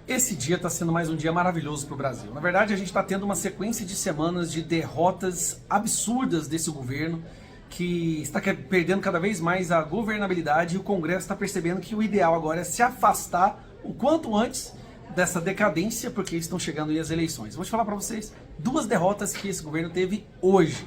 Esse dia está sendo mais um dia maravilhoso para o Brasil. Na verdade, a gente está tendo uma sequência de semanas de derrotas absurdas desse governo, que está perdendo cada vez mais a governabilidade, e o Congresso está percebendo que o ideal agora é se afastar o quanto antes dessa decadência, porque estão chegando aí as eleições. Vou te falar para vocês duas derrotas que esse governo teve hoje.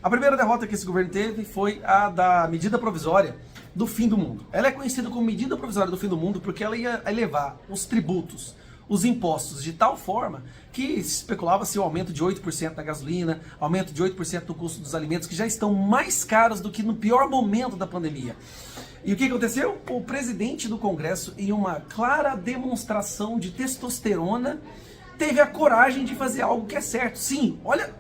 A primeira derrota que esse governo teve foi a da medida provisória do fim do mundo. Ela é conhecida como medida provisória do fim do mundo porque ela ia elevar os tributos, os impostos de tal forma que especulava-se o aumento de 8% da gasolina, aumento de 8% do custo dos alimentos, que já estão mais caros do que no pior momento da pandemia. E o que aconteceu? O presidente do Congresso, em uma clara demonstração de testosterona, teve a coragem de fazer algo que é certo. Sim, olha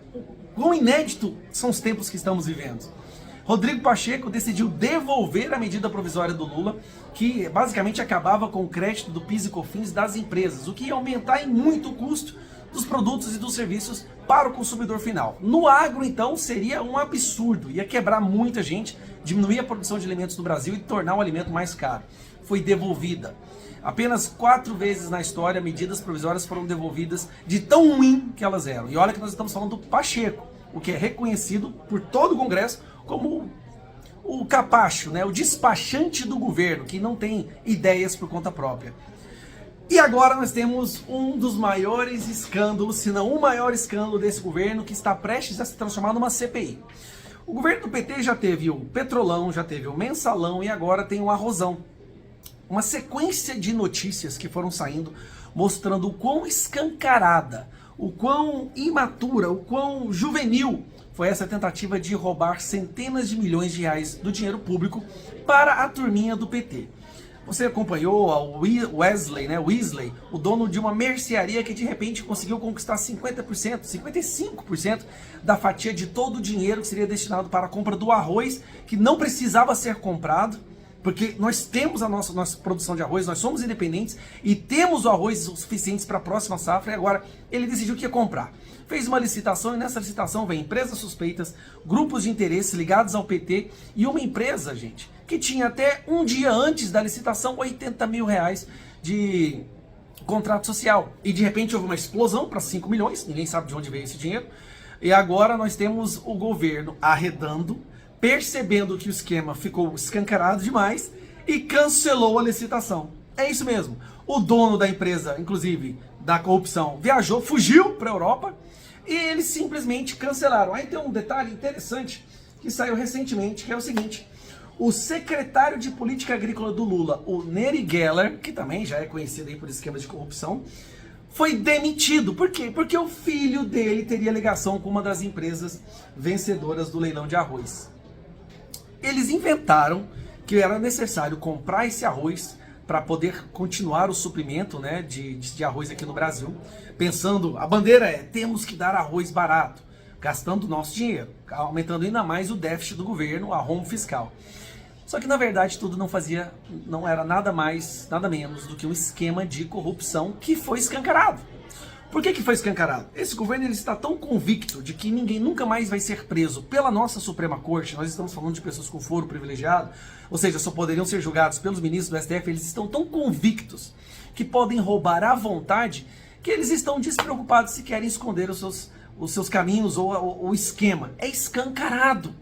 quão inédito são os tempos que estamos vivendo. Rodrigo Pacheco decidiu devolver a medida provisória do Lula, que basicamente acabava com o crédito do PIS e COFINS das empresas, o que ia aumentar em muito o custo dos produtos e dos serviços para o consumidor final. No agro, então, seria um absurdo, ia quebrar muita gente, diminuir a produção de alimentos no Brasil e tornar o alimento mais caro. Foi devolvida. Apenas 4 vezes na história, medidas provisórias foram devolvidas de tão ruim que elas eram. E olha que nós estamos falando do Pacheco, o que é reconhecido por todo o Congresso como o capacho, né? O despachante do governo, que não tem ideias por conta própria. E agora nós temos um dos maiores escândalos, se não o maior escândalo desse governo, que está prestes a se transformar numa CPI. O governo do PT já teve o Petrolão, já teve o Mensalão e agora tem o Arrozão. Uma sequência de notícias que foram saindo mostrando o quão escancarada, o quão imatura, o quão juvenil foi essa tentativa de roubar centenas de milhões de reais do dinheiro público para a turminha do PT. Você acompanhou o Weasley, o dono de uma mercearia que de repente conseguiu conquistar 50%, 55% da fatia de todo o dinheiro que seria destinado para a compra do arroz, que não precisava ser comprado, porque nós temos a nossa produção de arroz, nós somos independentes e temos o arroz o suficiente para a próxima safra, e agora ele decidiu que ia comprar. Fez uma licitação e nessa licitação vem empresas suspeitas, grupos de interesse ligados ao PT e uma empresa, gente, que tinha até um dia antes da licitação 80 mil reais de contrato social. E de repente houve uma explosão para 5 milhões, ninguém sabe de onde veio esse dinheiro. E agora nós temos o governo arredando, percebendo que o esquema ficou escancarado demais e cancelou a licitação. É isso mesmo. O dono da empresa, inclusive da corrupção, viajou, fugiu para a Europa e eles simplesmente cancelaram. Aí tem um detalhe interessante que saiu recentemente, que é o seguinte: o secretário de Política Agrícola do Lula, o Nery Geller, que também já é conhecido aí por esquemas de corrupção, foi demitido. Por quê? Porque o filho dele teria ligação com uma das empresas vencedoras do leilão de arroz. Eles inventaram que era necessário comprar esse arroz para poder continuar o suprimento, né, de arroz aqui no Brasil, pensando, a bandeira é, temos que dar arroz barato, gastando o nosso dinheiro, aumentando ainda mais o déficit do governo, a rombo fiscal. Só que na verdade tudo não era nada mais, nada menos do que um esquema de corrupção que foi escancarado. Por que foi escancarado? Esse governo ele está tão convicto de que ninguém nunca mais vai ser preso pela nossa Suprema Corte. Nós estamos falando de pessoas com foro privilegiado, ou seja, só poderiam ser julgados pelos ministros do STF. Eles estão tão convictos que podem roubar à vontade que eles estão despreocupados se querem esconder os seus caminhos ou o esquema. É escancarado.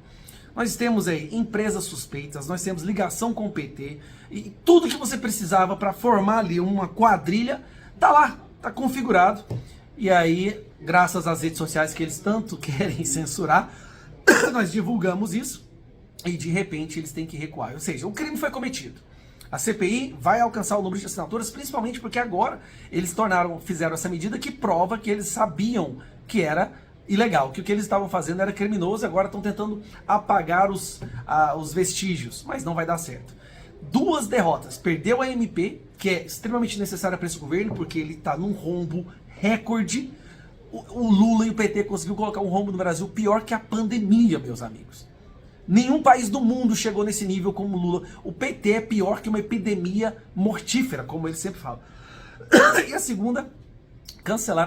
Nós temos aí empresas suspeitas, nós temos ligação com o PT e tudo que você precisava para formar ali uma quadrilha tá lá. Está configurado, e aí, graças às redes sociais que eles tanto querem censurar, nós divulgamos isso, e de repente eles têm que recuar. Ou seja, o crime foi cometido. A CPI vai alcançar o número de assinaturas, principalmente porque agora eles fizeram essa medida que prova que eles sabiam que era ilegal, que o que eles estavam fazendo era criminoso, e agora estão tentando apagar os vestígios, mas não vai dar certo. Duas derrotas, perdeu a MP, que é extremamente necessária para esse governo, porque ele está num rombo recorde. O Lula e o PT conseguiu colocar um rombo no Brasil pior que a pandemia, meus amigos. Nenhum país do mundo chegou nesse nível como o Lula. O PT é pior que uma epidemia mortífera, como ele sempre fala. E a segunda,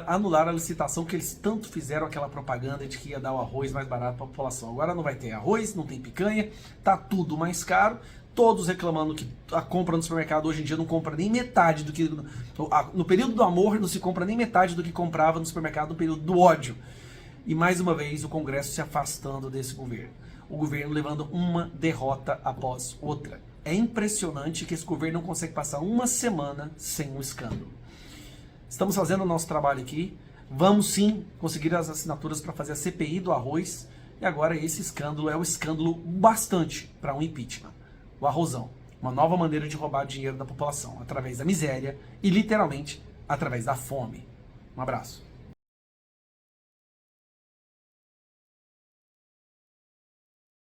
anular a licitação que eles tanto fizeram aquela propaganda de que ia dar o arroz mais barato para a população. Agora não vai ter arroz, não tem picanha, tá tudo mais caro, todos reclamando que a compra no supermercado hoje em dia não compra nem metade do que... No período do amor não se compra nem metade do que comprava no supermercado no período do ódio. E mais uma vez o Congresso se afastando desse governo. O governo levando uma derrota após outra. É impressionante que esse governo não consegue passar uma semana sem um escândalo. Estamos fazendo o nosso trabalho aqui. Vamos sim conseguir as assinaturas para fazer a CPI do arroz. E agora esse escândalo é um escândalo bastante para um impeachment. O arrozão. Uma nova maneira de roubar dinheiro da população. Através da miséria e literalmente através da fome. Um abraço.